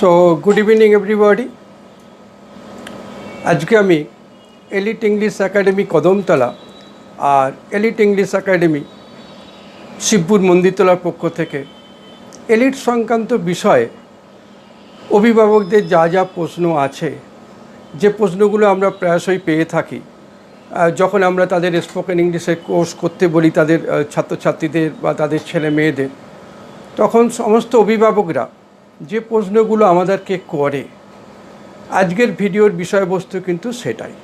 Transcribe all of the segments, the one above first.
So good evening everybody. আজকে আমি elite English academy Kadamtala আর elite English academy Shibpur মন্দিরতলার পক্ষ থেকে এলিট সংক্রান্ত বিষয়ে অভিভাবকদের যা যা প্রশ্ন আছে, যে প্রশ্নগুলো আমরা প্রায়শই পেয়ে থাকি যখন আমরা তাদের স্পোকেন ইংলিশের কোর্স করতে বলি তাদের ছাত্রছাত্রীদের বা তাদের ছেলে মেয়েদের, তখন সমস্ত অভিভাবকরা যে প্রশ্নগুলো আমাদেরকে করে, আজকের ভিডিওর বিষয়বস্তু কিন্তু সেটাই।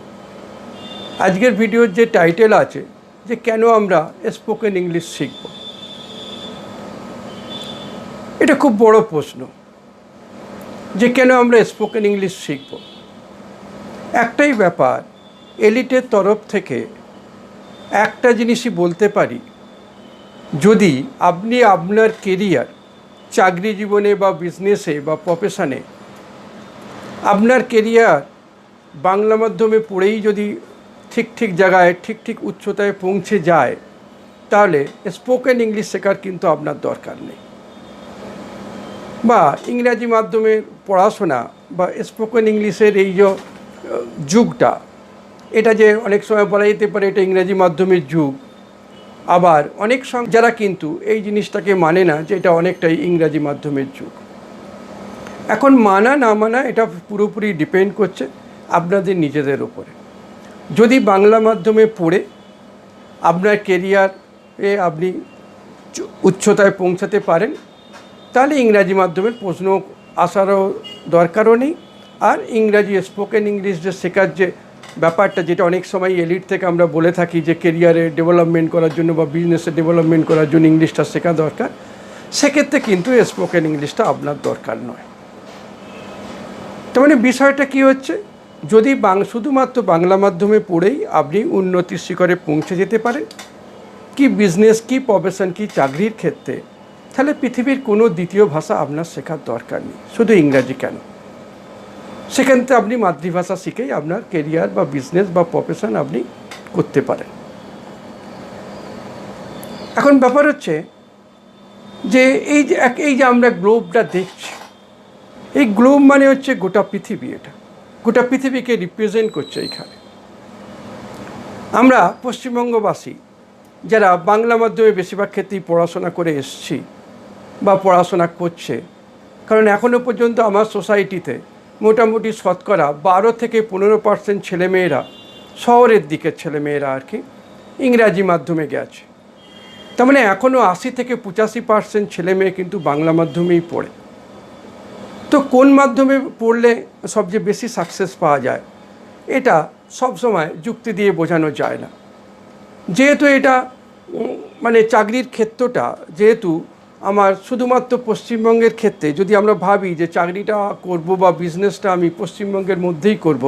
আজকের ভিডিওর যে টাইটেল আছে যে কেন আমরা স্পোকেন ইংলিশ শিখব, এটা খুব বড় প্রশ্ন যে কেন আমরা স্পোকেন ইংলিশ শিখব। একটাই ব্যাপার, এলিটের তরফ থেকে একটা জিনিসই বলতে পারি, যদি আপনি আপনার কেরিয়ার চাকরি জীবনে বা বিজনেসে বা প্রফেশনে আপনার কেরিয়ার বাংলা মাধ্যমে পড়েই যদি ঠিক জায়গায় ঠিক উচ্চতায় পৌঁছে যায়, তাহলে স্পোকেন ইংলিশ শেখার কিন্তু আপনার দরকার নেই। বা ইংরাজি মাধ্যমের পড়াশোনা বা স্পোকেন ইংলিশের এই যে যুগটা, এটা যে অনেক সময় বলা যেতে পারে এটা ইংরাজি মাধ্যমের যুগ, আবার অনেক যারা কিন্তু এই জিনিসটাকে মানে না যে এটা অনেকটাই ইংরাজি মাধ্যমের যুগ। এখন মানা না মানা এটা পুরোপুরি ডিপেন্ড করছে আপনাদের নিজেদের উপরে। যদি বাংলা মাধ্যমে পড়ে আপনার কেরিয়ারে আপনি উচ্চতায় পৌঁছাতে পারেন, তাহলে ইংরাজি মাধ্যমের প্রশ্ন আসারও দরকারও নেই। আর ইংরাজি স্পোকেন ইংলিশ যে শেখার যে ব্যাপারটা, যেটা অনেক সময় এলিট থেকে আমরা বলে থাকি যে কেরিয়ারে ডেভেলপমেন্ট করার জন্য বা বিজনেসে ডেভেলপমেন্ট করার জন্য ইংলিশটা শেখা দরকার, সেক্ষেত্রে কিন্তু স্পোকেন ইংলিশটা আপনার দরকার নয়। তার মানে বিষয়টা কী হচ্ছে, যদি শুধুমাত্র বাংলা মাধ্যমে পড়েই আপনি উন্নতির শিখরে পৌঁছে যেতে পারেন, কি বিজনেস, কি প্রফেশন, কি চাকরির ক্ষেত্রে, তাহলে পৃথিবীর কোনো দ্বিতীয় ভাষা আপনার শেখার দরকার নেই। শুধু ইংরাজি কেন, সেখান থেকে আপনি মাতৃভাষা শিখেই আপনার কেরিয়ার বা বিজনেস বা প্রফেশন আপনি করতে পারেন। এখন ব্যাপার হচ্ছে যে এই যে আমরা গ্লোবটা দেখছি, এই গ্লোব মানে হচ্ছে গোটা পৃথিবী। এটা গোটা পৃথিবীকে রিপ্রেজেন্ট করছে। এইখানে আমরা পশ্চিমবঙ্গবাসী যারা বাংলা মাধ্যমে বেশিরভাগ ক্ষেত্রেই পড়াশোনা করে এসছি বা পড়াশোনা করছে, কারণ এখনও পর্যন্ত আমার সোসাইটিতে মোটামুটি শতকরা 12 থেকে 15% ছেলেমেয়েরা, শহরের দিকের ছেলেমেয়েরা আর কি, ইংরাজি মাধ্যমে গেছে। তার মানে এখনও 80 থেকে 85% ছেলেমেয়ে কিন্তু বাংলা মাধ্যমেই পড়ে। তো কোন মাধ্যমে পড়লে সবচেয়ে বেশি সাকসেস পাওয়া যায়, এটা সবসময় যুক্তি দিয়ে বোঝানো যায় না। যেহেতু এটা মানে চাকরির ক্ষেত্রটা, যেহেতু আমার শুধুমাত্র পশ্চিমবঙ্গের ক্ষেত্রে, যদি আমরা ভাবি যে চাকরিটা করব বা বিজনেসটা আমি পশ্চিমবঙ্গের মধ্যেই করব,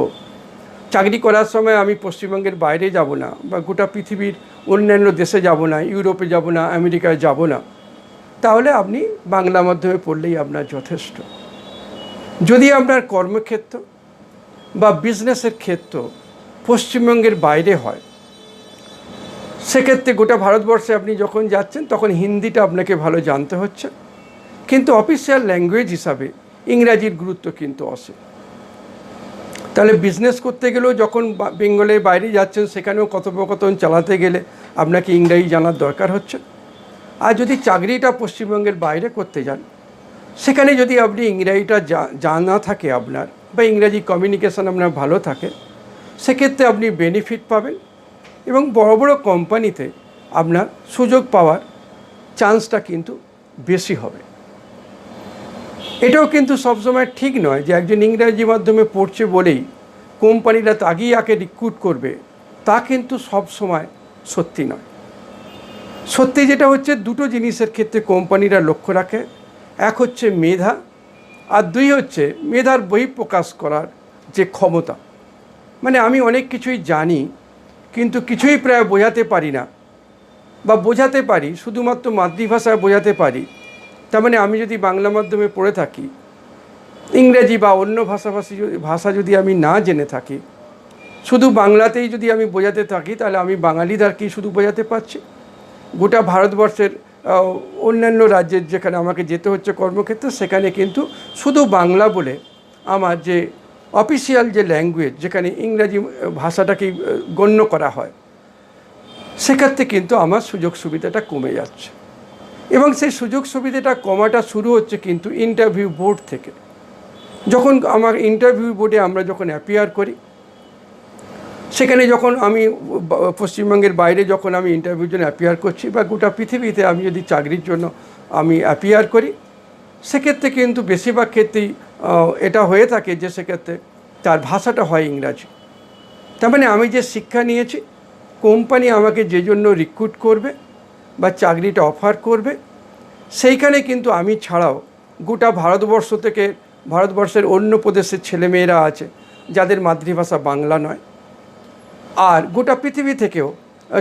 চাকরি করার সময় আমি পশ্চিমবঙ্গের বাইরে যাব না বা গোটা পৃথিবীর অন্যান্য দেশে যাব না, ইউরোপে যাব না, আমেরিকায় যাব না, তাহলে আপনি বাংলা মাধ্যমে পড়লেই আপনার যথেষ্ট। যদি আপনার কর্মক্ষেত্র বা বিজনেসের ক্ষেত্র পশ্চিমবঙ্গের বাইরে হয়, সেক্ষেত্রে গোটা ভারতবর্ষে আপনি যখন যাচ্ছেন তখন হিন্দিটা আপনাকে ভালো জানতে হচ্ছে, কিন্তু অফিসিয়াল ল্যাঙ্গুয়েজ হিসাবে ইংরাজির গুরুত্ব কিন্তু আসে। তাহলে বিজনেস করতে গেলেও যখন বেঙ্গলের বাইরে যাচ্ছেন, সেখানেও কথোপকথন চালাতে গেলে আপনাকে ইংরাজি জানার দরকার হচ্ছে। আর যদি চাকরিটা পশ্চিমবঙ্গের বাইরে করতে যান, সেখানে যদি আপনি ইংরাজিটা জানা থাকে আপনার, বা ইংরাজি কমিউনিকেশান আপনার ভালো থাকে, সেক্ষেত্রে আপনি বেনিফিট পাবেন এবং বড় বড় কোম্পানিতে আপনার সুযোগ পাওয়ার চান্সটা কিন্তু বেশি হবে। এটাও কিন্তু সবসময় ঠিক নয় যে একজন ইংরাজি মাধ্যমে পড়ছে বলেই কোম্পানিরা তাকেই আগে রিক্রুট করবে, তা কিন্তু সব সময় সত্যি নয়। সত্যি যেটা হচ্ছে, দুটো জিনিসের ক্ষেত্রে কোম্পানিরা লক্ষ্য রাখে, এক হচ্ছে মেধা, আর দুই হচ্ছে মেধার বহিঃপ্রকাশ করার যে ক্ষমতা। মানে আমি অনেক কিছুই জানি কিন্তু কিছুই প্রায় বোঝাতে পারি না, বা বোঝাতে পারি শুধুমাত্র মাতৃভাষায় বোঝাতে পারি। তার মানে আমি যদি বাংলা মাধ্যমে পড়ে থাকি, ইংরেজি বা অন্য ভাষা যদি আমি না জেনে থাকি, শুধু বাংলাতেই যদি আমি বোঝাতে থাকি, তাহলে আমি বাঙালিদেরকেই শুধু বোঝাতে পারছি। গোটা ভারতবর্ষের অন্যান্য রাজ্যের যেখানে আমাকে যেতে হচ্ছে কর্মক্ষেত্রে, সেখানে কিন্তু শুধু বাংলা বলে আমার যে অফিসিয়াল যে ল্যাঙ্গুয়েজ, যেখানে ইংরাজি ভাষাটাকেই গণ্য করা হয়, সেক্ষেত্রে কিন্তু আমার সুযোগ সুবিধাটা কমে যাচ্ছে। এবং সেই সুযোগ সুবিধাটা কমাটা শুরু হচ্ছে কিন্তু ইন্টারভিউ বোর্ড থেকে। যখন আমার ইন্টারভিউ বোর্ডে আমরা যখন অ্যাপিয়ার করি, সেখানে যখন আমি পশ্চিমবঙ্গের বাইরে যখন আমি ইন্টারভিউর জন্য অ্যাপিয়ার করছি, বা গোটা পৃথিবীতে আমি যদি চাকরির জন্য আমি অ্যাপিয়ার করি, সেক্ষেত্রে কিন্তু বেশিরভাগ ক্ষেত্রেই এটা হয়ে থাকে যে সেক্ষেত্রে তার ভাষাটা হয় ইংরাজি। তার মানে আমি যে শিক্ষা নিয়েছি, কোম্পানি আমাকে যে জন্য রিক্রুট করবে বা চাকরিটা অফার করবে, সেইখানে কিন্তু আমি ছাড়াও গোটা ভারতবর্ষ থেকে, ভারতবর্ষের অন্য প্রদেশের ছেলেমেয়েরা আছে যাদের মাতৃভাষা বাংলা নয়, আর গোটা পৃথিবী থেকেও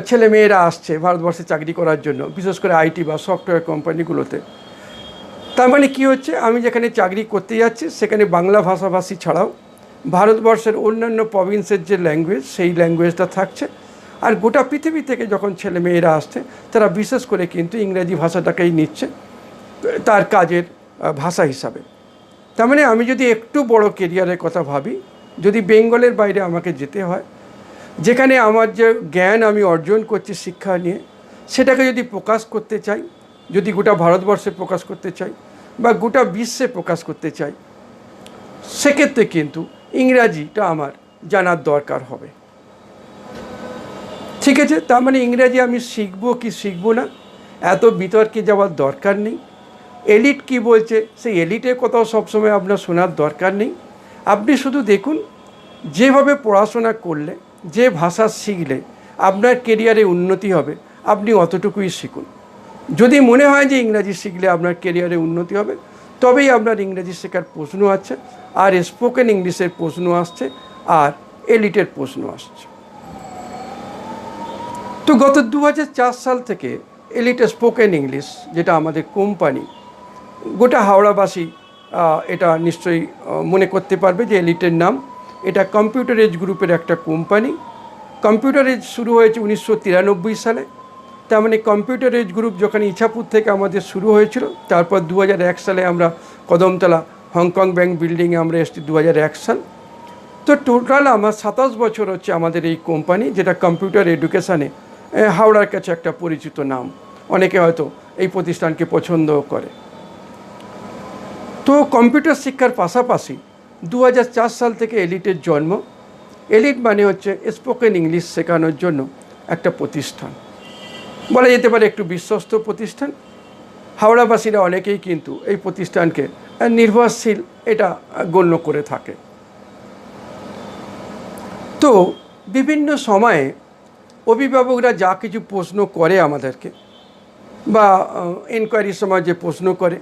ছেলেমেয়েরা আসছে ভারতবর্ষে চাকরি করার জন্য, বিশেষ করে আইটি বা সফটওয়্যার কোম্পানিগুলোতে। তার মানে কী হচ্ছে, আমি যেখানে চাকরি করতে যাচ্ছি সেখানে বাংলা ভাষাভাষী ছাড়াও ভারতবর্ষের অন্যান্য প্রভিন্সের যে ল্যাঙ্গুয়েজ, সেই ল্যাঙ্গুয়েজটা থাকছে। আর গোটা পৃথিবী থেকে যখন ছেলেমেয়েরা আসছে, তারা বিশেষ করে কিন্তু ইংরেজি ভাষাটাকেই নিচ্ছে তার কাজের ভাষা হিসাবে। তার মানে আমি যদি একটু বড় কেরিয়ারের কথা ভাবি, যদি বেঙ্গলের বাইরে আমাকে যেতে হয়, যেখানে আমার যে জ্ঞান আমি অর্জন করছি শিক্ষা নিয়ে, সেটাকে যদি প্রকাশ করতে চাই, যদি গোটা ভারতবর্ষে প্রকাশ করতে চাই বা গোটা বিশ্বে প্রকাশ করতে চাই, সেক্ষেত্রে কিন্তু ইংরাজিটা আমার জানার দরকার হবে। ঠিক আছে, তার মানে ইংরাজি আমি শিখবো কি শিখবো না, এত বিতর্কে যাওয়ার দরকার নেই। এলিট কি বলছে, সেই এলিটের কথাও সবসময় আপনার শোনার দরকার নেই। আপনি শুধু দেখুন, যেভাবে পড়াশোনা করলে, যে ভাষা শিখলে আপনার কেরিয়ারে উন্নতি হবে, আপনি অতটুকুই শিখুন। যদি মনে হয় যে ইংরাজি শিখলে আপনার কেরিয়ারে উন্নতি হবে, তবেই আপনার ইংরেজি শেখার প্রশ্ন আছে, আর স্পোকেন ইংলিশের প্রশ্ন আসছে, আর এলিটের প্রশ্ন আসছে। তো গত 2004 সাল থেকে এলিট স্পোকেন ইংলিশ, যেটা আমাদের কোম্পানি, গোটা হাওড়াবাসী এটা নিশ্চয়ই মনে করতে পারবে যে এলিটের নাম। এটা কম্পিউটার এজ গ্রুপের একটা কোম্পানি। কম্পিউটার এজ শুরু হয়েছে 1993 সালে। তার মানে কম্পিউটার এজ গ্রুপ যখন ইছাপুর থেকে আমাদের শুরু হয়েছিল, তারপর 2001 সালে আমরা কদমতলা হংকং ব্যাংক বিল্ডিংয়ে আমরা এসেছি 2001 সাল। তো টোটাল আমার 27 বছর হচ্ছে আমাদের এই কোম্পানি, যেটা কম্পিউটার এডুকেশানে হাওড়ার কাছে একটা পরিচিত নাম। অনেকে হয়তো এই প্রতিষ্ঠানকে পছন্দও করে। তো কম্পিউটার শিক্ষার পাশাপাশি 2004 সাল থেকে এলিটের জন্ম। এলিট মানে হচ্ছে স্পোকেন ইংলিশ শেখানোর জন্য একটা প্রতিষ্ঠান, বলা যেতে পারে একটু বিশ্বস্ত প্রতিষ্ঠান। হাওড়াবাসীরা অনেকেই কিন্তু এই প্রতিষ্ঠানকে নির্ভরশীল এটা গণ্য করে থাকে। তো বিভিন্ন সময়ে অভিভাবকরা যা কিছু প্রশ্ন করে আমাদেরকে, বা এনকোয়ারির সময় যে প্রশ্ন করে,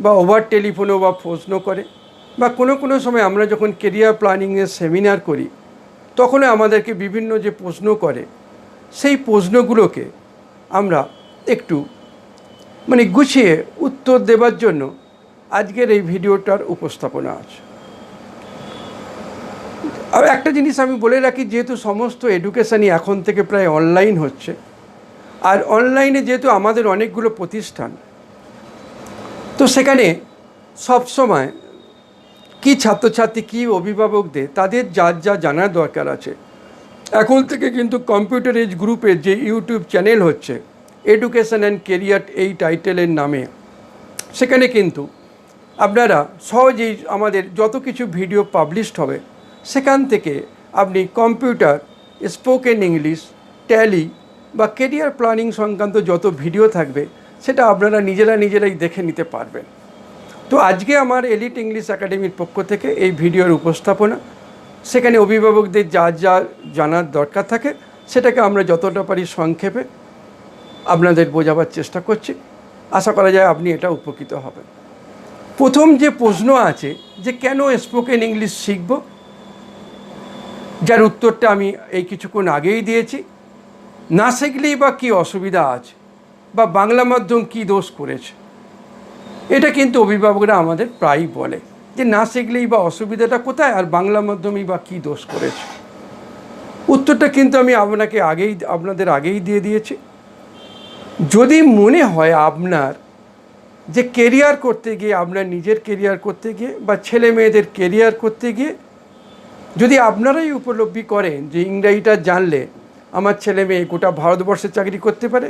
বা ওভার টেলিফোনেও বা প্রশ্ন করে, বা কোনো সময় আমরা যখন কেরিয়ার প্ল্যানিংয়ের সেমিনার করি, তখনও আমাদেরকে বিভিন্ন যে প্রশ্ন করে, সেই প্রশ্নগুলোকে আমরা একটু গুছিয়ে উত্তর দেবার জন্য আজকের এই ভিডিওটার উপস্থাপনা আছে। আর একটা জিনিস আমি বলে রাখি, যেহেতু সমস্ত এডুকেশানই এখন থেকে প্রায় অনলাইন হচ্ছে, আর অনলাইনে যেহেতু আমাদের অনেকগুলো প্রতিষ্ঠান, তো সেখানে সবসময় কি ছাত্রছাত্রী, কি অভিভাবকদের তাদের যা জানার দরকার আছে, এখন থেকে কিন্তু কম্পিউটার এজ গ্রুপের যে ইউটিউব চ্যানেল হচ্ছে এডুকেশন অ্যান্ড কেরিয়ার এই টাইটেলের নামে, সেখানে কিন্তু আপনারা সহজেই আমাদের যত কিছু ভিডিও পাবলিশড হবে, সেখান থেকে আপনি কম্পিউটার, স্পোকেন ইংলিশ, ট্যালি বা কেরিয়ার প্ল্যানিং সংক্রান্ত যত ভিডিও থাকবে, সেটা আপনারা নিজেরাই দেখে নিতে পারবেন। তো আজকে আমার এলিট ইংলিশ একাডেমির পক্ষ থেকে এই ভিডিওর উপস্থাপনা, সেখানে অভিভাবকদের যা জানার দরকার থাকে, সেটাকে আমরা যতটা পারি সংক্ষেপে আপনাদের বোঝাবার চেষ্টা করছি। আশা করা যায় আপনি এটা উপকৃত হবেন। প্রথম যে প্রশ্ন আছে যে কেন স্পোকেন ইংলিশ শিখব, যার উত্তরটা আমি এই কিছুক্ষণ আগেই দিয়েছি। না শিখলেই বা কী অসুবিধা আছে, বা বাংলা মাধ্যম কী দোষ করেছে, এটা কিন্তু অভিভাবকরা আমাদের প্রায়ই বলে যে না শিখলেই বা অসুবিধাটা কোথায়, আর বাংলা মাধ্যমেই বা কী দোষ করেছে। উত্তরটা কিন্তু আমি আপনাদের আগেই দিয়ে দিয়েছি। যদি মনে হয় আপনার যে কেরিয়ার করতে গিয়ে, আপনার নিজের কেরিয়ার করতে গিয়ে বা ছেলে মেয়েদের কেরিয়ার করতে গিয়ে যদি আপনারাই উপলব্ধি করেন যে ইংরাজিটা জানলে আমার ছেলে মেয়ে গোটা ভারতবর্ষে চাকরি করতে পারে,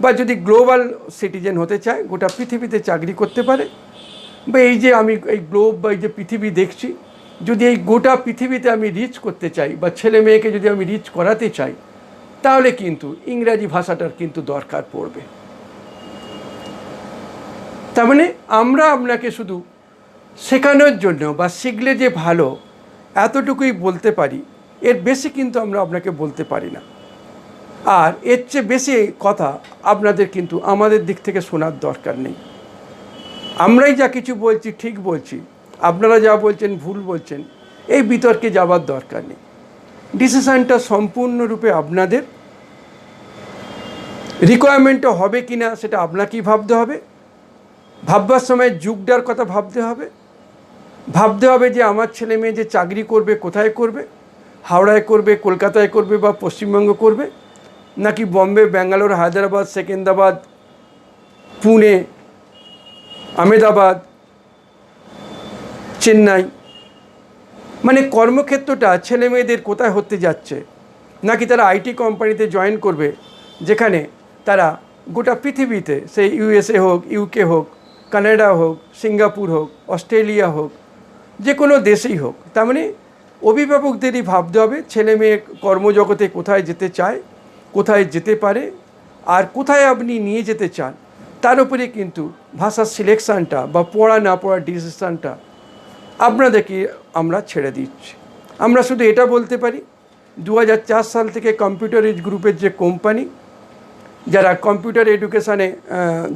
বা যদি গ্লোবাল সিটিজেন হতে চায় গোটা পৃথিবীতে চাকরি করতে পারে, বা এই যে আমি এই গ্লোব বা এই যে পৃথিবী দেখছি, যদি এই গোটা পৃথিবীতে আমি রিচ করতে চাই বা ছেলে মেয়েকে যদি আমি রিচ করাতে চাই, তাহলে কিন্তু ইংরাজি ভাষাটার কিন্তু দরকার পড়বে। তার মানে আমরা আপনাকে শুধু শেখানোর জন্য বা শিখলে যে ভালো এতটুকুই বলতে পারি, এর বেশি কিন্তু আমরা আপনাকে বলতে পারি না। আর এর চেয়ে বেশি কথা আপনাদের কিন্তু আমাদের দিক থেকে শোনার দরকার নেই। আমরাই যা কিছু বলছি ঠিক বলছি, আপনারা যা বলছেন ভুল বলছেন, এই বিতর্কে যাওয়ার দরকার নেই। ডিসিশানটা সম্পূর্ণরূপে আপনাদের। রিকোয়ারমেন্টটা হবে কি না সেটা আপনাকেই ভাবতে হবে। ভাববার সময় যুগটার কথা ভাবতে হবে। ভাবতে হবে যে আমার ছেলে মেয়ে যে চাকরি করবে কোথায় করবে, হাওড়ায় করবে, কলকাতায় করবে বা পশ্চিমবঙ্গ করবে, নাকি বম্বে, ব্যাঙ্গালোর, হায়দ্রাবাদ, সেকেন্দ্রাবাদ, পুনে, আহমেদাবাদ, চেন্নাই। মানে কর্মক্ষেত্রটা ছেলে মেয়েদের কোথায় হতে যাচ্ছে, নাকি তারা আইটি কোম্পানিতে জয়েন করবে যেখানে তারা গোটা পৃথিবীতে, সেই ইউএসএ হোক, ইউকে হোক, কানাডা হোক, সিঙ্গাপুর হোক, অস্ট্রেলিয়া হোক, যে কোনো দেশেই হোক। তার মানে অভিভাবকদেরই ভাবতে হবে ছেলে মেয়ে কর্মজগতে কোথায় যেতে চায়, কোথায় যেতে পারে, আর কোথায় আপনি নিয়ে যেতে চান, তার উপরে কিন্তু ভাষার সিলেকশানটা বা পড়া না পড়ার ডিসিশানটা আপনাদেরকে আমরা ছেড়ে দিচ্ছি। আমরা শুধু এটা বলতে পারি, 2004 সাল থেকে কম্পিউটার এজ গ্রুপের যে কোম্পানি, যারা কম্পিউটার এডুকেশানে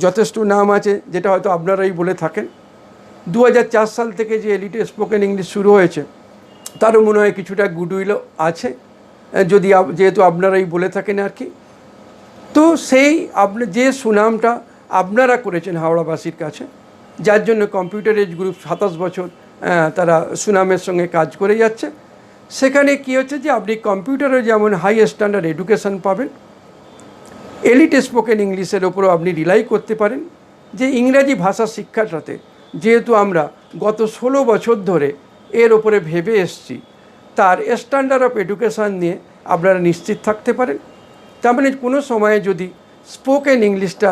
যথেষ্ট নাম আছে, যেটা হয়তো আপনারাই বলে থাকেন, 2004 সাল থেকে যে এলিটে স্পোকেন ইংলিশ শুরু হয়েছে, তারও মনে হয় কিছুটা গুডউইলও আছে, যদি যেহেতু আপনারাই বলে থাকেন আর কি। তো সেই যে সুনামটা আপনারা করেছেন হাওড়াবাসীর কাছে, যার জন্য কম্পিউটার এজ গ্রুপ 27 বছর তারা সুনামের সঙ্গে কাজ করে যাচ্ছে, সেখানে কী হচ্ছে যে আপনি কম্পিউটারে যেমন হাই স্ট্যান্ডার্ড এডুকেশান পাবেন, এলিট স্পোকেন ইংলিশের ওপরও আপনি রিলাই করতে পারেন। যে ইংরাজি ভাষা শিক্ষাটাতে যেহেতু আমরা গত 16 বছর ধরে এর ওপরে ভেবে এসছি, তার স্ট্যান্ডার্ড অফ এডুকেশান নিয়ে আপনারা নিশ্চিত থাকতে পারেন। তার মানে কোনো সময়ে যদি স্পোকেন ইংলিশটা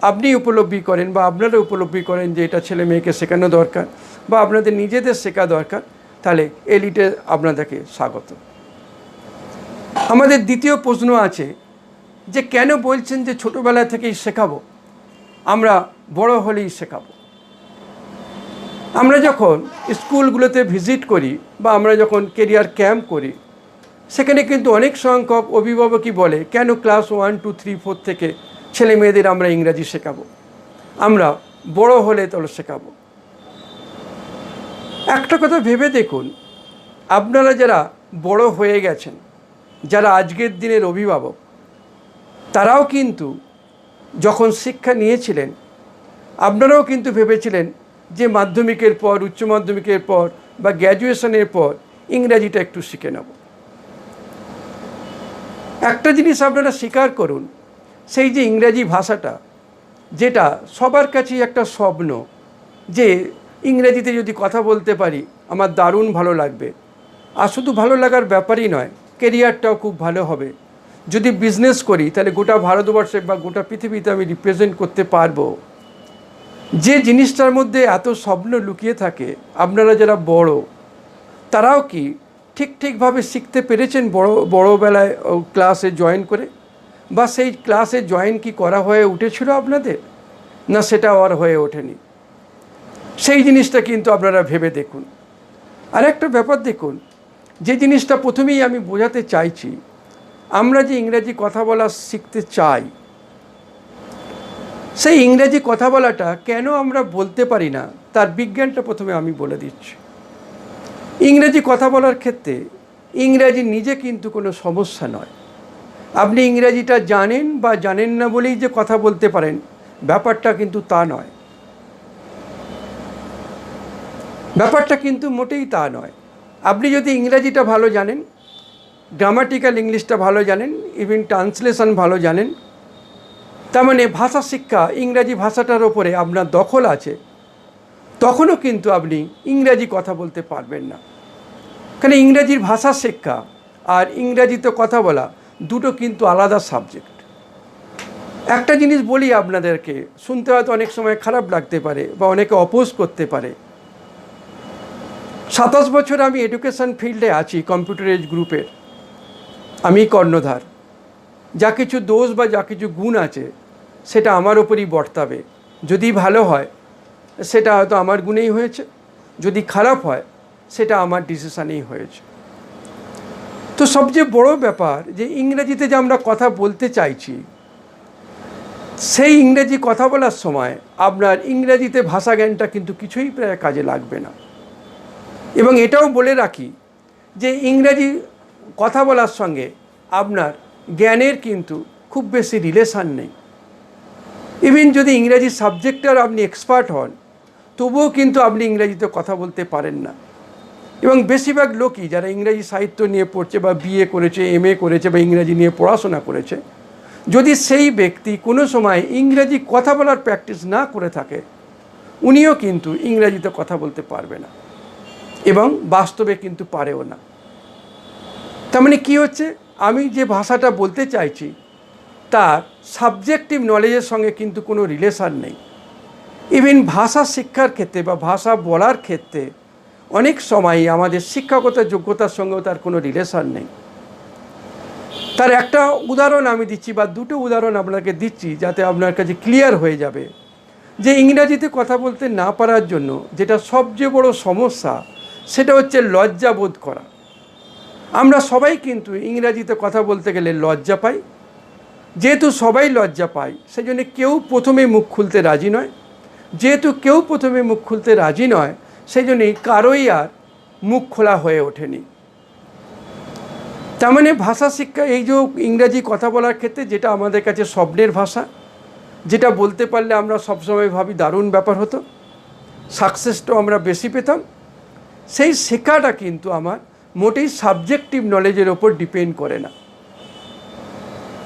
আপনি উপলব্ধি করেন বা আপনারা উপলব্ধি করেন যে এটা ছেলে মেয়েকে শেখানো দরকার বা আপনাদের নিজেদের শেখা দরকার, তাহলে এলিটে আপনাদেরকে স্বাগত। আমাদের দ্বিতীয় প্রশ্ন আছে যে কেন বলছেন যে ছোটোবেলা থেকেই শেখাবো, আমরা বড় হলেই শেখাবো। আমরা যখন স্কুলগুলোতে ভিজিট করি বা আমরা যখন কেরিয়ার ক্যাম্প করি, সেখানে কিন্তু অনেক সংখ্যক অভিভাবকই বলে কেন ক্লাস 1, 2, 3, 4 থেকে ছেলে মেয়েদের আমরা ইংরাজি শেখাবো, আমরা বড় হলে তাহলে শেখাবো। একটা কথা ভেবে দেখুন, আপনারা যারা বড় হয়ে গেছেন, যারা আজকের দিনের অভিভাবক, তারাও কিন্তু যখন শিক্ষা নিয়েছিলেন, আপনারাও কিন্তু ভেবেছিলেন যে মাধ্যমিকের পর, উচ্চ মাধ্যমিকের পর বা গ্র্যাজুয়েশনের পর ইংরাজিটা একটু শিখে নেব। একটা জিনিস আপনারা স্বীকার করুন, সেই যে ইংরাজি ভাষাটা, যেটা সবার কাছেই একটা স্বপ্ন, যে ইংরেজিতে যদি কথা বলতে পারি আমার দারুণ ভালো লাগবে। আর শুধু ভালো লাগার ব্যাপারই নয়, কেরিয়ারটাও খুব ভালো হবে। যদি বিজনেস করি তাহলে গোটা ভারতবর্ষে বা গোটা পৃথিবীতে আমি রিপ্রেজেন্ট করতে পারবো। যে জিনিসটার মধ্যে এত স্বপ্ন লুকিয়ে থাকে, আপনারা যারা বড়, তারাও কি ঠিকভাবে শিখতে পেরেছেন বড়োবেলায় ক্লাসে জয়েন করে? বা সেই ক্লাসে জয়েন কি করা হয়ে উঠেছিল আপনাদের, না সেটাও আর হয়ে ওঠেনি? সেই জিনিসটা কিন্তু আপনারা ভেবে দেখুন। আর একটা ব্যাপার দেখুন, যে জিনিসটা প্রথমেই আমি বোঝাতে চাইছি, আমরা যে ইংরাজি কথা বলা শিখতে চাই, সেই ইংরেজি কথা বলাটা কেন আমরা বলতে পারি না, তার বিজ্ঞানটা প্রথমে আমি বলে দিচ্ছি। ইংরেজি কথা বলার ক্ষেত্রে ইংরাজি নিজে কিন্তু কোনো সমস্যা নয়। আপনি ইংরাজিটা জানেন বা জানেন না বলেই যে কথা বলতে পারেন, ব্যাপারটা কিন্তু তা নয়। ব্যাপারটা কিন্তু মোটেই তা নয়। আপনি যদি ইংরাজিটা ভালো জানেন, গ্রামাটিক্যাল ইংলিশটা ভালো জানেন, ইভেন ট্রান্সলেশন ভালো জানেন, তার মানে ভাষা শিক্ষা, ইংরাজি ভাষাটার ওপরে আপনার দখল আছে, তখনও কিন্তু আপনি ইংরাজি কথা বলতে পারবেন না। কারণ ইংরাজির ভাষা শিক্ষা আর ইংরাজিতে কথা বলা দুটো কিন্তু আলাদা সাবজেক্ট। একটা জিনিস বলি আপনাদেরকে, শুনতে হয়তো অনেক সময় খারাপ লাগতে পারে বা অনেকে অপোজ করতে পারে। 27 বছর আমি এডুকেশন ফিল্ডে আছি, কম্পিউটার এজ গ্রুপের আমি কর্ণধার। যা কিছু দোষ বা যা কিছু গুণ আছে সেটা আমার ওপরই বর্তাবে। যদি ভালো হয় সেটা হয়তো আমার গুণেই হয়েছে, যদি খারাপ হয় সেটা আমার ডিসিশানেই হয়েছে। তো সবচেয়ে বড় ব্যাপার যে ইংরেজিতে যে আমরা কথা বলতে চাইছি, সেই ইংরেজি কথা বলার সময় আপনার ইংরেজিতে ভাষা জ্ঞানটা কিন্তু কিছুই প্রায় কাজে লাগবে না। এবং এটাও বলে রাখি যে ইংরেজি কথা বলার সঙ্গে আপনার জ্ঞানের কিন্তু খুব বেশি রিলেশান নেই। ইভেন যদি ইংরেজি সাবজেক্টের আপনি এক্সপার্ট হন, তবুও কিন্তু আপনি ইংরেজিতে কথা বলতে পারেন না। এবং বেশিরভাগ লোকই যারা ইংরেজি সাহিত্য নিয়ে পড়ছে বা বিএ করেছে, এমএ করেছে বা ইংরেজি নিয়ে পড়াশোনা করেছে, যদি সেই ব্যক্তি কোনো সময় ইংরেজি কথা বলার প্র্যাকটিস না করে থাকে, উনিও কিন্তু ইংরেজিতে কথা বলতে পারবে না এবং বাস্তবে কিন্তু পারেও না। তার মানে কী হচ্ছে, আমি যে ভাষাটা বলতে চাইছি তার সাবজেক্টিভ নলেজের সঙ্গে কিন্তু কোনো রিলেশান নেই। ইভেন ভাষা শিক্ষার ক্ষেত্রে বা ভাষা বলার ক্ষেত্রে অনেক সময়ই আমাদের শিক্ষাগত যোগ্যতার সঙ্গেও তার কোনো রিলেশান নেই। তার একটা উদাহরণ আমি দিচ্ছি বা দুটো উদাহরণ আপনাকে দিচ্ছি যাতে আপনার কাছে ক্লিয়ার হয়ে যাবে যে ইংরাজিতে কথা বলতে না পারার জন্য যেটা সবচেয়ে বড় সমস্যা, সেটা হচ্ছে লজ্জা বোধ করা। আমরা সবাই কিন্তু ইংরাজিতে কথা বলতে গেলে লজ্জা পাই। যেহেতু সবাই লজ্জা পায়, সেই জন্য কেউ প্রথমে মুখ খুলতে রাজি নয়। যেহেতু কেউ প্রথমে মুখ খুলতে রাজি নয়, সেই জন্যই কারোই আর মুখ খোলা হয়ে ওঠেনি। তার মানে ভাষা শিক্ষা, এই যে ইংরাজি কথা বলার ক্ষেত্রে যেটা আমাদের কাছে স্বপ্নের ভাষা, যেটা বলতে পারলে আমরা সবসময় ভাবি দারুণ ব্যাপার হতো, সাকসেসটাও আমরা বেশি পেতাম, সেই শেখাটা কিন্তু আমার মোটেই সাবজেক্টিভ নলেজের ওপর ডিপেন্ড করে না।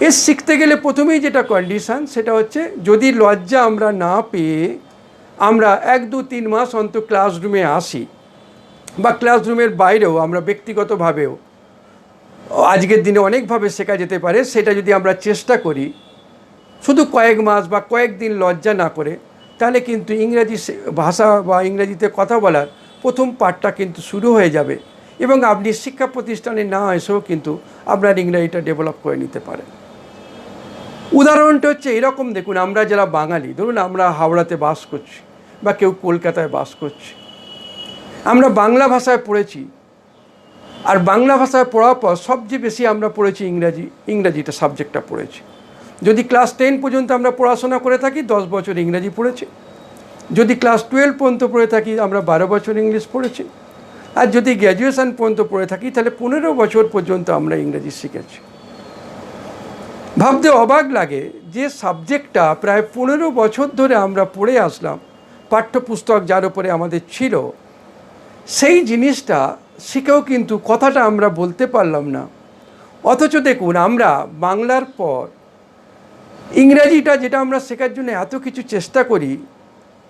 এর শিখতে গেলে প্রথমেই যেটা কন্ডিশান, সেটা হচ্ছে যদি লজ্জা আমরা না পেয়ে আমরা 1-2-3 মাস অন্তর ক্লাসরুমে আসি, বা ক্লাসরুমের বাইরেও আমরা ব্যক্তিগতভাবেও আজকের দিনে অনেকভাবে শেখা যেতে পারে, সেটা যদি আমরা চেষ্টা করি শুধু কয়েক মাস বা কয়েকদিন লজ্জা না করে, তাহলে কিন্তু ইংরেজি ভাষা বা ইংরেজিতে কথা বলার প্রথম পার্টটা কিন্তু শুরু হয়ে যাবে এবং আপনি শিক্ষা প্রতিষ্ঠানে না এসেও কিন্তু আপনার ইংরেজিটা ডেভেলপ করে নিতে পারেন। উদাহরণটা হচ্ছে এরকম, দেখুন আমরা যারা বাঙালি, ধরুন আমরা হাওড়াতে বাস করছি বা কেউ কলকাতায় বাস করছি, আমরা বাংলা ভাষায় পড়েছি, আর বাংলা ভাষায় পড়ার পর সবচেয়ে বেশি আমরা পড়েছি ইংরাজিটা সাবজেক্টটা পড়েছি। যদি ক্লাস 10 পর্যন্ত আমরা পড়াশোনা করে থাকি, 10 বছর ইংরাজি পড়েছি। যদি ক্লাস 12 পর্যন্ত পড়ে থাকি, আমরা 12 বছর ইংলিশ পড়েছি। আর যদি গ্র্যাজুয়েশন পর্যন্ত পড়ে থাকি, তাহলে 15 বছর পর্যন্ত আমরা ইংরেজি শিখেছি। ভাবতে অবাক লাগে যে সাবজেক্টটা প্রায় 15 বছর ধরে আমরা পড়ে আসলাম, পাঠ্যপুস্তক যার উপরে আমাদের ছিল, সেই জিনিসটা শিখেও কিন্তু কথাটা আমরা বলতে পারলাম না। অথচ দেখুন, আমরা বাংলার পর ইংরাজিটা যেটা আমরা শেখার জন্য এত কিছু চেষ্টা করি,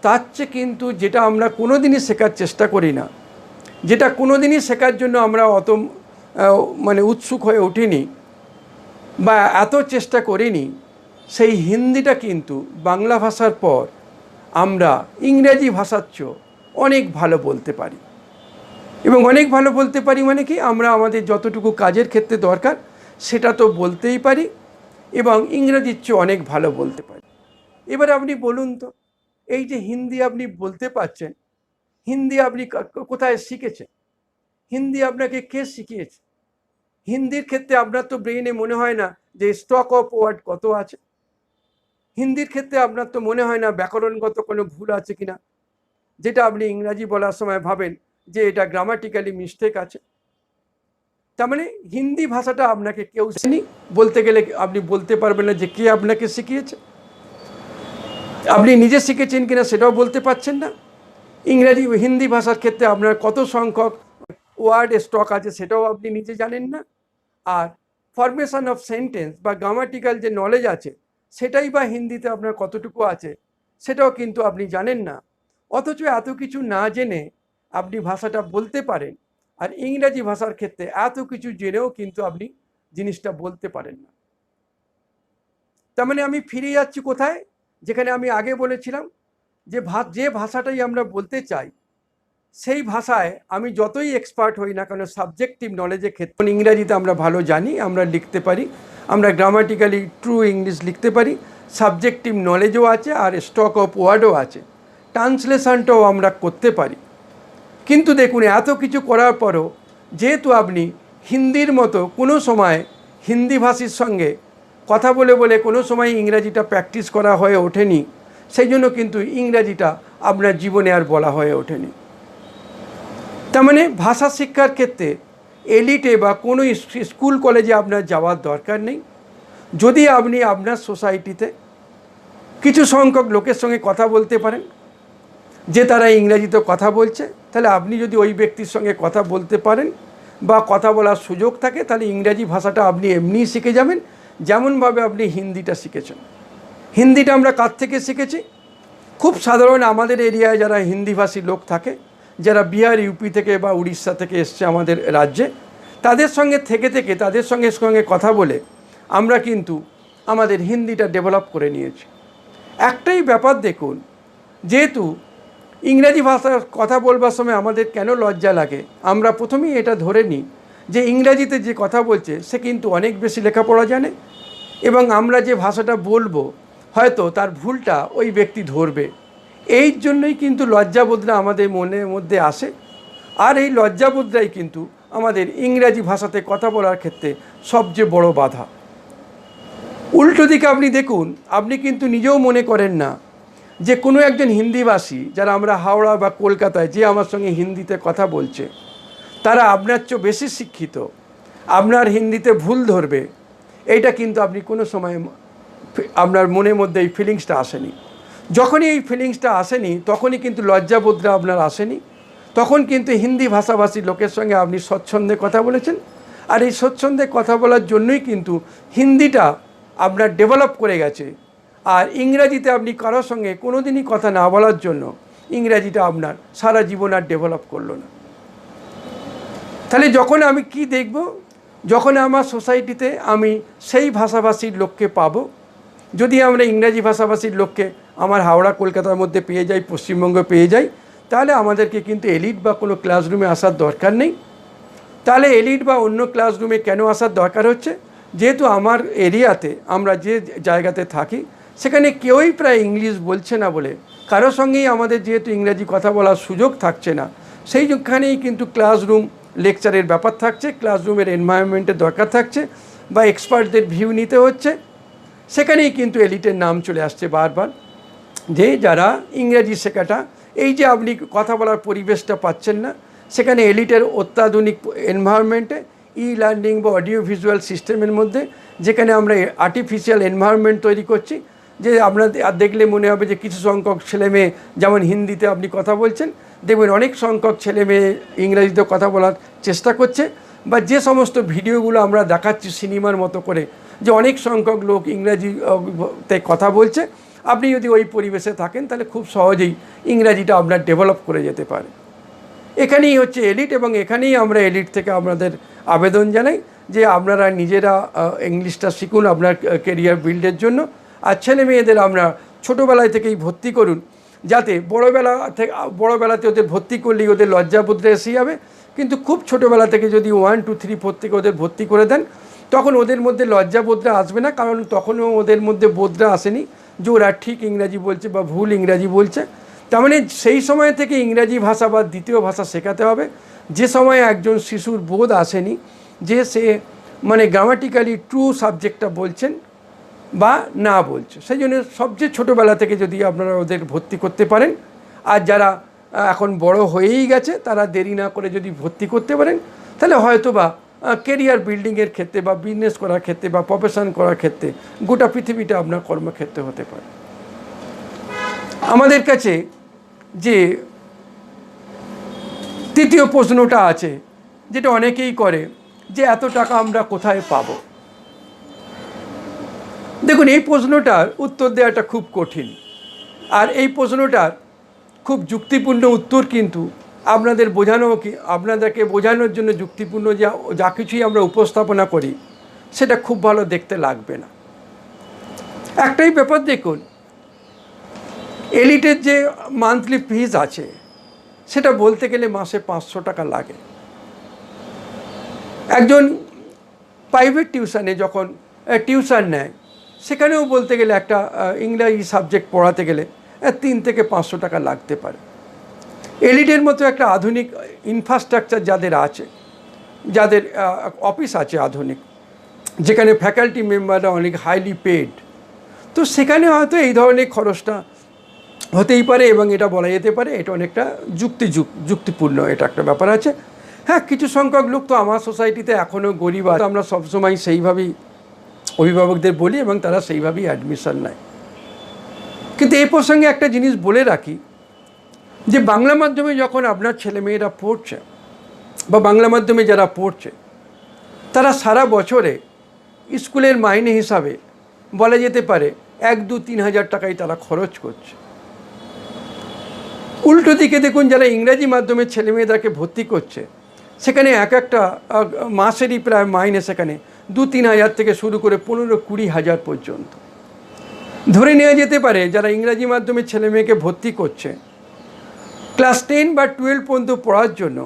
তার চেয়ে কিন্তু যেটা আমরা কোনো দিনই শেখার চেষ্টা করি না, যেটা কোনো দিনই শেখার জন্য আমরা অত উৎসুক হয়ে উঠিনি বা এত চেষ্টা করিনি, সেই হিন্দিটা কিন্তু বাংলা ভাষার পর আমরা ইংরেজি ভাষার চেয়েও অনেক ভালো বলতে পারি। এবং অনেক ভালো বলতে পারি মানে কি, আমরা আমাদের যতটুকু কাজের ক্ষেত্রে দরকার সেটা তো বলতেই পারি এবং ইংরেজির চেয়ে অনেক ভালো বলতে পারি। এবার আপনি বলুন তো, এই যে হিন্দি আপনি বলতে পারছেন, হিন্দি আপনি কোথায় শিখেছেন? হিন্দি আপনাকে কে শিখিয়েছে? হিন্দির ক্ষেত্রে আপনার তো ব্রেইনে মনে হয় না যে স্টক অফ ওয়ার্ড কত আছে। হিন্দির ক্ষেত্রে আপনার তো মনে হয় না ব্যাকরণগত কোনো ভুল আছে কিনা, যেটা আপনি ইংরাজি বলার সময় ভাবেন যে এটা গ্রামাটিক্যালি মিস্টেক আছে। তার মানে হিন্দি ভাষাটা আপনাকে কেউ শেখায়নি, বলতে গেলে আপনি বলতে পারবেন না যে কে আপনাকে শিখিয়েছে। আপনি নিজে শিখেছেন কিনা সেটাও বলতে পারছেন না। হিন্দি ভাষার ক্ষেত্রে আপনার কত সংখ্যক ওয়ার্ড স্টক আছে সেটাও আপনি নিজে জানেন না। আর ফরমেশন অফ সেন্টেন্স বা গ্রামাটিক্যাল যে নলেজ আছে সেটাই বা হিন্দিতে আপনার কতটুকু আছে সেটাও কিন্তু আপনি জানেন না। অথচ এত কিছু না জেনে আপনি ভাষাটা বলতে পারেন, আর ইংরাজি ভাষার ক্ষেত্রে এত কিছু জেনেও কিন্তু আপনি জিনিসটা বলতে পারেন না। তার মানে আমি ফিরে যাচ্ছি কোথায়, যেখানে আমি আগে বলেছিলাম যে ভাষাটাই আমরা বলতে চাই সেই ভাষায় আমি যতই এক্সপার্ট হই না কেন, সাবজেক্টিভ নলেজের ক্ষেত্রে ইংরাজিতে আমরা ভালো জানি, আমরা লিখতে পারি, আমরা গ্রামাটিক্যালি ট্রু ইংলিশ লিখতে পারি, সাবজেক্টিভ নলেজও আছে আর স্টক অফ ওয়ার্ডও আছে, ট্রান্সলেশনটাও আমরা করতে পারি। কিন্তু দেখুন এত কিছু করার পরও যেহেতু আপনি হিন্দির মতো কোনো সময় হিন্দি ভাষীর সঙ্গে কথা বলে বলে কোনো সময় ইংরাজিটা প্র্যাকটিস করা হয়ে ওঠেনি, সেই জন্য কিন্তু ইংরাজিটা আপনার জীবনে আর বলা হয়ে ওঠেনি। তার মানে ভাষা শিক্ষার ক্ষেত্রে এলিটে বা কোনো স্কুল কলেজে আপনার যাওয়ার দরকার নেই। যদি আপনি আপনার সোসাইটিতে কিছু সংখ্যক লোকের সঙ্গে কথা বলতে পারেন যে তারা ইংরাজিতে কথা বলছে, তাহলে আপনি যদি ওই ব্যক্তির সঙ্গে কথা বলতে পারেন বা কথা বলার সুযোগ থাকে, তাহলে ইংরাজি ভাষাটা আপনি এমনিই শিখে যাবেন যেমনভাবে আপনি হিন্দিটা শিখেছেন। হিন্দিটা আমরা কার থেকে শিখেছি? খুব সাধারণ আমাদের এরিয়ায় যারা হিন্দিভাষী লোক থাকে, যারা বিহার ইউপি থেকে বা উড়িষ্যা থেকে এসছে আমাদের রাজ্যে, তাদের সঙ্গে থেকে তাদের সঙ্গে কথা বলে আমরা কিন্তু আমাদের হিন্দিটা ডেভেলপ করে নিয়েছি। একটাই ব্যাপার দেখুন, যেহেতু ইংরাজি ভাষার কথা বলবার সময় আমাদের কেন লজ্জা লাগে, আমরা প্রথমেই এটা ধরে নিই যে ইংরাজিতে যে কথা বলছে সে কিন্তু অনেক বেশি লেখাপড়া জানে, এবং আমরা যে ভাষাটা বলবো হয়তো তার ভুলটা ওই ব্যক্তি ধরবে। এই জন্যই কিন্তু লজ্জাবোধটা আমাদের মনের মধ্যে আসে, আর এই লজ্জাবোধটাই কিন্তু আমাদের ইংরাজি ভাষাতে কথা বলার ক্ষেত্রে সবচেয়ে বড় বাধা। উল্টো দিকে আপনি দেখুন, আপনি কিন্তু নিজেও মনে করেন না যে কোনো একজন হিন্দিভাষী, যারা আমরা হাওড়া বা কলকাতায়, যে আমার সঙ্গে হিন্দিতে কথা বলছে তারা আপনার চেয়ে বেশি শিক্ষিত, আপনার হিন্দিতে ভুল ধরবে, এইটা কিন্তু আপনি কোনো সময় আপনার মনের মধ্যে এই ফিলিংসটা আসেনি। যখনই এই ফিলিংসটা আসেনি তখনই কিন্তু লজ্জাবোধটা আপনার আসেনি, তখন কিন্তু হিন্দি ভাষাভাষী লোকের সঙ্গে আপনি স্বচ্ছন্দে কথা বলেছেন, আর এই স্বচ্ছন্দে কথা বলার জন্যই কিন্তু হিন্দিটা আপনার ডেভেলপ করে গেছে। আর ইংরাজিতে আপনি কারোর সঙ্গে কোনো দিনই কথা না বলার জন্য ইংরাজিটা আপনার সারা জীবন আর ডেভেলপ করলো না। তাহলে যখন আমি কি দেখব, যখন আমার সোসাইটিতে আমি সেই ভাষাভাষীর লোককে পাবো, যদি আমরা ইংরাজি ভাষাভাষীর লোককে আমার হাওড়া কলকাতার মধ্যে পেয়ে যাই, পশ্চিমবঙ্গে পেয়ে যাই, তাহলে আমাদেরকে কিন্তু এলিট বা কোনো ক্লাসরুমে আসার দরকার নেই। তাহলে এলিট বা অন্য ক্লাসরুমে কেন আসার দরকার হচ্ছে? যেহেতু আমার এরিয়াতে, আমরা যে জায়গাতে থাকি, সেখানে কেউই প্রায় ইংলিশ বলছে না বলে, কারোর সঙ্গেই আমাদের যেহেতু ইংরাজি কথা বলার সুযোগ থাকছে না, সেইখানেই কিন্তু ক্লাসরুম লেকচারের ব্যাপার থাকছে, ক্লাসরুমের এনভায়রনমেন্টের দরকার থাকছে, বা এক্সপার্টদের ভিউ নিতে হচ্ছে। সেখানেই কিন্তু এলিটের নাম চলে আসছে বারবার, যে যারা ইংরেজি শেখাটা, এই যে আপনি কথা বলার পরিবেশটা পাচ্ছেন না, সেখানে এলিটের অত্যাধুনিক এনভায়রনমেন্টে লার্নিং বা অডিও ভিজুয়াল সিস্টেমের মধ্যে, যেখানে আমরা আর্টিফিশিয়াল এনভায়রনমেন্ট তৈরি করছি, যে আপনার দেখলে মনে হবে যে কিছু সংখ্যক ছেলেমেয়ে যেমন হিন্দিতে আপনি কথা বলছেন, দেখবেন অনেক সংখ্যক ছেলেমেয়ে ইংরেজিতে কথা বলার চেষ্টা করছে, বা যে সমস্ত ভিডিওগুলো আমরা দেখাচ্ছি সিনেমার মতো করে, যে অনেক সংখ্যক লোক ইংরাজিতে কথা বলছে, আপনি যদি ওই পরিবেশে থাকেন তাহলে খুব সহজেই ইংরাজিটা আপনার ডেভেলপ করে যেতে পারে। এখানেই হচ্ছে এলিট, এবং এখানেই আমরা এলিট থেকে আপনাদের আবেদন জানাই যে আপনারা নিজেরা ইংলিশটা শিখুন আপনার কেরিয়ার বিল্ডের জন্য, আর ছেলে মেয়েদের আমরা ছোটোবেলায় থেকেই ভর্তি করুন, যাতে বড়োবেলাতে ওদের ভর্তি করলেই ওদের লজ্জাবোধটা এসে যাবে। কিন্তু খুব ছোটোবেলা থেকে যদি 1, 2, 3, 4 থেকে ওদের ভর্তি করে দেন, তখন ওদের মধ্যে লজ্জাবোধটা আসবে না, কারণ তখনও ওদের মধ্যে বোধটা আসেনি যে ওরা ঠিক ইংরাজি বলছে বা ভুল ইংরাজি বলছে। তার মানে সেই সময় থেকে ইংরাজি ভাষা বা দ্বিতীয় ভাষা শেখাতে হবে, যে সময় একজন শিশুর বোধ আসেনি যে সে মানে গ্রামাটিক্যালি ট্রু সাবজেক্টটা বলছেন বা না বলছে। সেই জন্য সবচেয়ে ছোটোবেলা থেকে যদি আপনারা ওদের ভর্তি করতে পারেন, আর যারা এখন বড় হয়েই গেছে তারা দেরি না করে যদি ভর্তি করতে পারেন, তাহলে হয়তো বা কেরিয়ার বিল্ডিংয়ের ক্ষেত্রে বা বিজনেস করার ক্ষেত্রে বা প্রফেশন করার ক্ষেত্রে গোটা পৃথিবীটা আপনার কর্মক্ষেত্রে হতে পারে। আমাদের কাছে যে তৃতীয় প্রশ্নটা আছে, যেটা অনেকেই করে, যে এত টাকা আমরা কোথায় পাবো। দেখুন, এই প্রশ্নটার উত্তর দেওয়াটা খুব কঠিন, আর এই প্রশ্নটার খুব যুক্তিপূর্ণ উত্তর কিন্তু আপনাদেরকে বোঝানোর জন্য যুক্তিপূর্ণ যা কিছুই আমরা উপস্থাপনা করি সেটা খুব ভালো দেখতে লাগবে না। একটাই ব্যাপার দেখুন, এলিটের যে মান্থলি ফিজ আছে সেটা বলতে গেলে মাসে 500 টাকা লাগে। একজন প্রাইভেট টিউশনে যখন টিউশন নেয় সেখানেও বলতে গেলে একটা ইংরাজি সাবজেক্ট পড়াতে গেলে 3 থেকে 500 টাকা লাগতে পারে। এলিটের মতো একটা আধুনিক ইনফ্রাস্ট্রাকচার যাদের আছে, যাদের অফিস আছে আধুনিক, যেখানে ফ্যাকাল্টি মেম্বাররা অনেক হাইলি পেড, তো সেখানে হয়তো এই ধরনের খরচটা হতেই পারে এবং এটা বলা যেতে পারে এটা অনেকটা যুক্তিপূর্ণ, এটা একটা ব্যাপার আছে। হ্যাঁ, কিছু সংখ্যক লোক তো আমার সোসাইটিতে এখনও গরিব আছে, আমরা সবসময় সেইভাবেই অভিভাবকদের বলি এবং তারা সেইভাবেই অ্যাডমিশন নেয়। কিন্তু এই প্রসঙ্গে একটা জিনিস বলে রাখি যে বাংলা মাধ্যমে যখন আপনার ছেলেমেয়েরা পড়ছে বা বাংলা মাধ্যমে যারা পড়ছে তারা সারা বছরে স্কুলের মাইনে হিসাবে বলা যেতে পারে 1-2-3 হাজার টাকাই তারা খরচ করছে। উল্টো দিকে দেখুন, যারা ইংরাজি মাধ্যমে ছেলেমেয়েদেরকে ভর্তি করছে সেখানে একটা মাসেরই প্রায় মাইনে সেখানে 2-3 হাজার থেকে শুরু করে 15-20 হাজার পর্যন্ত। ধরে নেওয়া যেতে পারে যারা ইংরাজি মাধ্যমে ছেলেমেয়েকে ভর্তি করছে ক্লাস 10 বা 12 পর্যন্ত পড়ার জন্য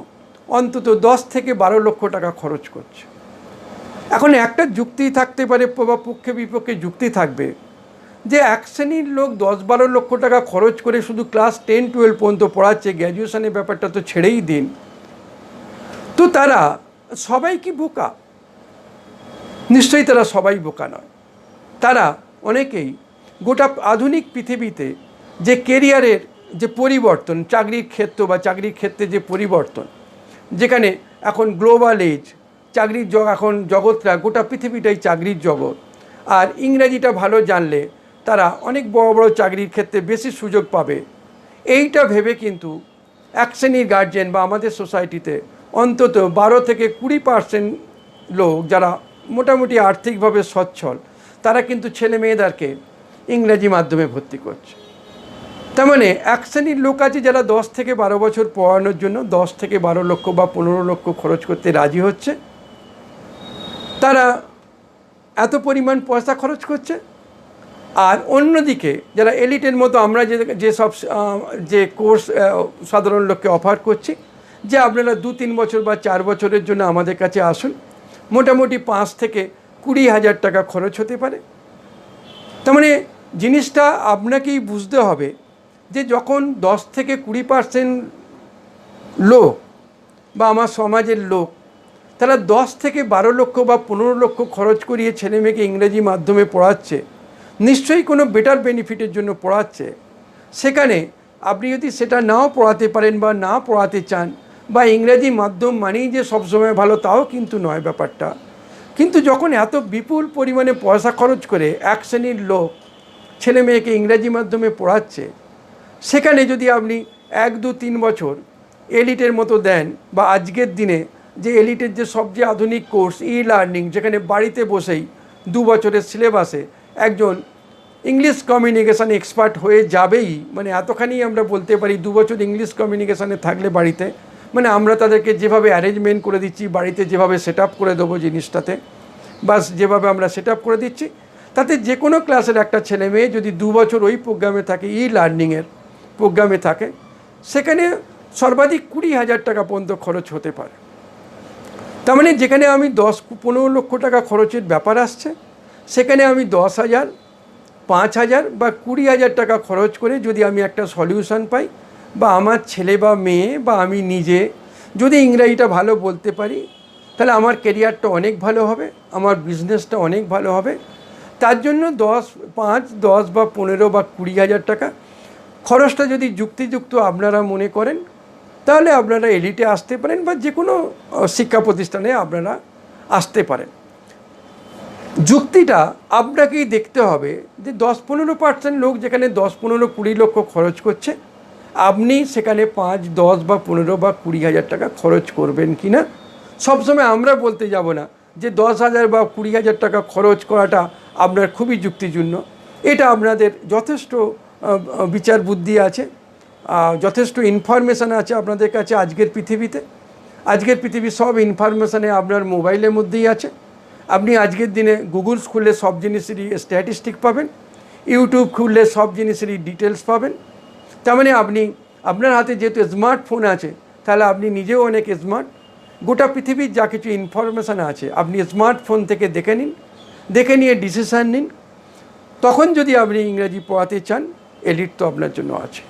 অন্তত 10 থেকে 12 লক্ষ টাকা খরচ করছে। এখন একটা যুক্তি থাকতে পারে বা পক্ষে বিপক্ষে যুক্তি থাকবে যে এক শ্রেণীর লোক 10-12 লক্ষ টাকা খরচ করে শুধু ক্লাস 10-12 পর্যন্ত পড়াচ্ছে, গ্র্যাজুয়েশনের ব্যাপারটা তো ছেড়েই দিন, তো তারা সবাই কি বোকা? নিশ্চয়ই তারা সবাই বোকা নয়। তারা অনেকেই গোটা আধুনিক পৃথিবীতে যে কেরিয়ারের যে পরিবর্তন, চাকরির ক্ষেত্র বা চাকরির ক্ষেত্রে যে পরিবর্তন, যেখানে এখন গ্লোবাল এজ চাকরির এখন জগৎটা গোটা পৃথিবীটাই চাকরির জগৎ, আর ইংরাজিটা ভালো জানলে তারা অনেক বড় বড় চাকরির ক্ষেত্রে বেশি সুযোগ পাবে, এইটা ভেবে কিন্তু এক শ্রেণীর গার্জেন বা আমাদের সোসাইটিতে অন্তত 12 থেকে 20% লোক যারা মোটামুটি আর্থিকভাবে সচ্ছল তারা কিন্তু ছেলে মেয়েদেরকে ইংরাজি মাধ্যমে ভর্তি করছে। তার মানে এক শ্রেণীর লোক আছে যারা 10 থেকে 12 বছর পড়ানোর জন্য 10 থেকে 12 লক্ষ বা 15 লক্ষ খরচ করতে রাজি হচ্ছে, তারা এত পরিমাণ পয়সা খরচ করছে। আর অন্যদিকে যারা এলিটের মতো আমরা যে কোর্স সাধারণ লোককে অফার করছি যে আপনারা 2-3 বছর বা 4 বছরের জন্য আমাদের কাছে আসুন, মোটামুটি 5 থেকে 20 হাজার টাকা খরচ হতে পারে। তার মানে জিনিসটা আপনাকেই বুঝতে হবে যে যখন 10 থেকে 20% লোক বা আমার সমাজের লোক তারা 10 থেকে 12 লক্ষ বা 15 লক্ষ খরচ করিয়ে ছেলে মেয়েকে ইংরেজি মাধ্যমে পড়াচ্ছে, নিশ্চয়ই কোনো বেটার বেনিফিটের জন্য পড়াচ্ছে। সেখানে আপনি যদি সেটা নাও পড়াতে পারেন বা না পড়াতে চান, বা ইংরেজি মাধ্যম মানেই যে সবসময় ভালো তাও কিন্তু নয় ব্যাপারটা, কিন্তু যখন এত বিপুল পরিমাণে পয়সা খরচ করে এক শ্রেণীর লোক ছেলে মেয়েকে ইংরেজি মাধ্যমে পড়াচ্ছে, সেখানে যদি আপনি 1-2-3 বছর এলিটের মতো দেন, বা আজকের দিনে যে এলিটের যে সবচেয়ে আধুনিক কোর্স লার্নিং, যেখানে বাড়িতে বসেই 2 বছরের সিলেবাসে একজন ইংলিশ কমিউনিকেশান এক্সপার্ট হয়ে যাবেই, মানে এতখানি আমরা বলতে পারি 2 বছর ইংলিশ কমিউনিকেশানে থাকলে বাড়িতে, মানে আমরা তাদেরকে যেভাবে অ্যারেঞ্জমেন্ট করে দিচ্ছি বাড়িতে, যেভাবে সেট আপ করে দেবো জিনিসটাতে, বাস যেভাবে আমরা সেট আপ করে দিচ্ছি, তাতে যে কোনো ক্লাসের একটা ছেলে মেয়ে যদি 2 বছর ওই প্রোগ্রামে থাকে, লার্নিংয়ের প্রোগ্রামে থাকে, সেখানে সর্বাধিক 20 হাজার টাকা পর্যন্ত খরচ হতে পারে। তার মানে যেখানে আমি 10-15 লক্ষ টাকা খরচের ব্যাপার আসছে, সেখানে আমি 10,000, 5,000 বা 20 হাজার টাকা খরচ করে যদি আমি একটা সলিউশন পাই, বা আমার ছেলে বা মেয়ে বা আমি নিজে যদি ইংরাজিটা ভালো বলতে পারি, তাহলে আমার কেরিয়ারটা অনেক ভালো হবে, আমার বিজনেসটা অনেক ভালো হবে। তার জন্য 5, 10 বা 15 বা 20 হাজার টাকা খরচটা যদি যুক্তিযুক্ত আপনারা মনে করেন, তাহলে আপনারা এলিটে আসতে পারেন বা যে কোনো শিক্ষা প্রতিষ্ঠানে আপনারা আসতে পারেন। যুক্তিটা আপনাকেই দেখতে হবে যে 10-15% লোক যেখানে 10-15-20 লক্ষ খরচ করছে, আপনি সেখানে 5, 10 বা 15 বা 20 হাজার টাকা খরচ করবেন কি না। সবসময় আমরা বলতে যাব না যে 10,000 বা 20,000 টাকা খরচ করাটা আপনার খুবই যুক্তিযুক্ত। এটা আপনাদের যথেষ্ট বিচার বুদ্ধি আছে, যথেষ্ট ইনফরমেশান আছে আপনাদের কাছে। আজকের পৃথিবীর সব ইনফরমেশানে আপনার মোবাইলের মধ্যেই আছে। আপনি আজকের দিনে গুগল খুললে সব জিনিসেরই স্ট্যাটিস্টিক পাবেন, ইউটিউব খুললে সব জিনিসেরই ডিটেলস পাবেন। তার মানে আপনার হাতে যেহেতু স্মার্টফোন আছে, তাহলে আপনি নিজেও অনেক স্মার্ট। গোটা পৃথিবীর যা কিছু ইনফরমেশান আছে আপনি স্মার্টফোন থেকে দেখে নিয়ে ডিসিশান নিন। তখন যদি আপনি ইংরেজি পড়াতে চান, এলিট তো আপনার জন্য আছে।